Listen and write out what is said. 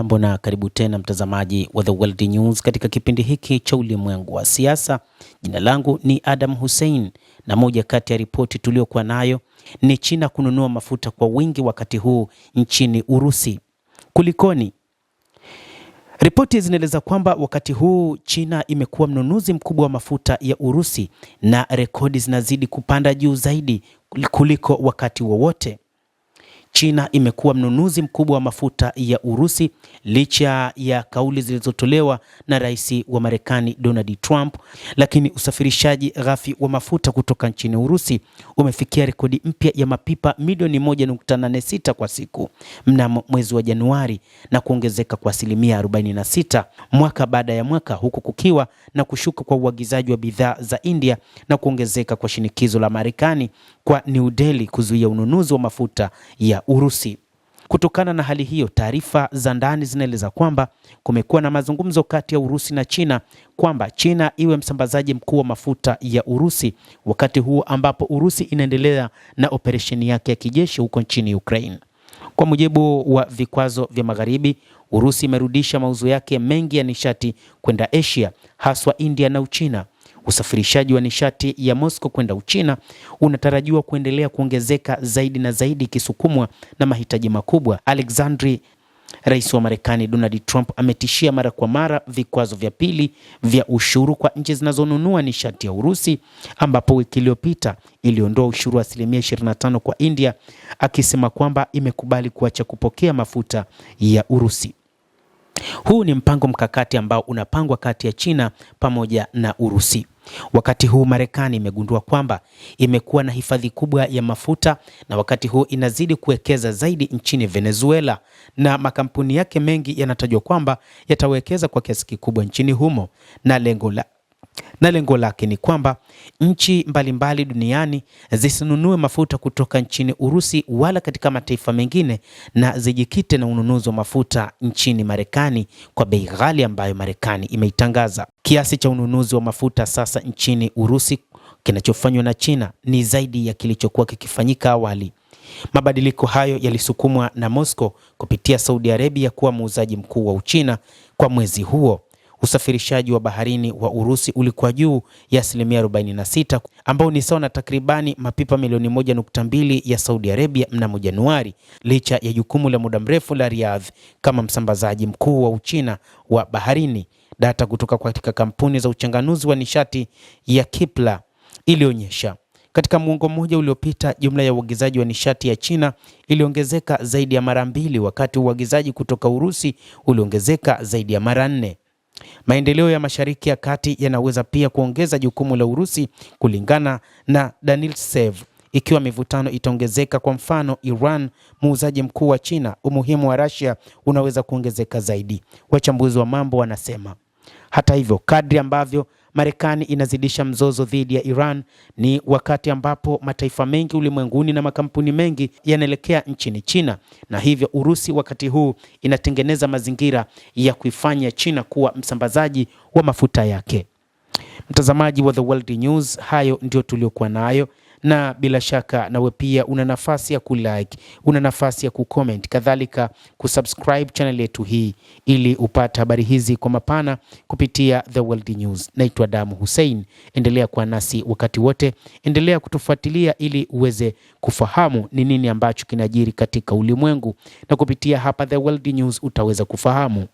Hujambo na karibu tena mtazamaji wa The World News katika kipindi hiki cha ulimwengu wa siasa. Jina langu ni Adam Hussein na moja kati ya ripoti tuliokuwa nayo ni China kununua mafuta kwa wingi wakati huu nchini Urusi. Kulikoni? Ripoti zinaeleza kwamba wakati huu China imekuwa mnunuzi mkubwa wa mafuta ya Urusi na rekodi zinazidi kupanda juu zaidi kuliko wakati wowote. China imekuwa mnunuzi mkubwa wa mafuta ya Urusi licha ya kauli zilizotolewa na rais wa Marekani Donald Trump, lakini usafirishaji ghafi wa mafuta kutoka nchini Urusi umefikia rekodi mpya ya mapipa milioni 1.86 kwa siku mnamo mwezi wa Januari na kuongezeka kwa asilimia 46 mwaka baada ya mwaka, huku kukiwa na kushuka kwa uagizaji wa bidhaa za India na kuongezeka kwa shinikizo la Marekani kwa New Delhi kuzuia ununuzi wa mafuta ya Urusi. Kutokana na hali hiyo, taarifa za ndani zinaeleza kwamba kumekuwa na mazungumzo kati ya Urusi na China kwamba China iwe msambazaji mkuu wa mafuta ya Urusi wakati huu ambapo Urusi inaendelea na operesheni yake ya kijeshi huko nchini Ukraine. Kwa mujibu wa vikwazo vya Magharibi, Urusi imerudisha mauzo yake mengi ya nishati kwenda Asia, haswa India na Uchina. Usafirishaji wa nishati ya Moscow kwenda Uchina unatarajiwa kuendelea kuongezeka zaidi na zaidi ikisukumwa na mahitaji makubwa. Alexandre, rais wa Marekani Donald Trump ametishia mara kwa mara vikwazo vya pili vya ushuru kwa nchi zinazonunua nishati ya Urusi, ambapo wiki iliyopita iliondoa ushuru wa 25% kwa India, akisema kwamba imekubali kuacha kupokea mafuta ya Urusi. Huu ni mpango mkakati ambao unapangwa kati ya China pamoja na Urusi. Wakati huu Marekani imegundua kwamba imekuwa na hifadhi kubwa ya mafuta na wakati huu inazidi kuwekeza zaidi nchini Venezuela, na makampuni yake mengi yanatajwa kwamba yatawekeza kwa kiasi kikubwa nchini humo, na lengo lake ni kwamba nchi mbalimbali duniani zisinunue mafuta kutoka nchini Urusi wala katika mataifa mengine, na zijikite na ununuzi wa mafuta nchini Marekani kwa bei ghali ambayo Marekani imeitangaza. Kiasi cha ununuzi wa mafuta sasa nchini Urusi kinachofanywa na China ni zaidi ya kilichokuwa kikifanyika awali. Mabadiliko hayo yalisukumwa na Moscow kupitia Saudi Arabia kuwa muuzaji mkuu wa Uchina kwa mwezi huo. Usafirishaji wa baharini wa Urusi ulikuwa juu ya 46%, ambao ni sawa na takribani mapipa milioni 1.2 ya Saudi Arabia mnamo Januari, licha ya jukumu la muda mrefu la Riyadh kama msambazaji mkuu wa Uchina wa baharini. Data kutoka katika kampuni za uchanganuzi wa nishati ya Kepler ilionyesha katika muongo mmoja uliopita jumla ya uagizaji wa nishati ya China iliongezeka zaidi ya mara 2, wakati uagizaji kutoka Urusi uliongezeka zaidi ya mara 4. Maendeleo ya Mashariki ya Kati yanaweza pia kuongeza jukumu la Urusi kulingana na Daniltsev. Ikiwa mivutano itaongezeka, kwa mfano Iran, muuzaji mkuu wa China, umuhimu wa Russia unaweza kuongezeka zaidi, wachambuzi wa mambo wanasema. Hata hivyo, kadri ambavyo Marekani inazidisha mzozo dhidi ya Iran ni wakati ambapo mataifa mengi ulimwenguni na makampuni mengi yanaelekea nchini China, na hivyo Urusi wakati huu inatengeneza mazingira ya kuifanya China kuwa msambazaji wa mafuta yake. Mtazamaji wa The World News, hayo ndio tuliokuwa nayo, na bila shaka nawe pia una nafasi ya kulike, una nafasi ya kucomment, kadhalika kusubscribe channel yetu hii ili upate habari hizi kwa mapana kupitia The World News. Naitwa Adam Hussein, endelea kuwa nasi wakati wote, endelea kutufuatilia ili uweze kufahamu ni nini ambacho kinajiri katika ulimwengu, na kupitia hapa The World News utaweza kufahamu.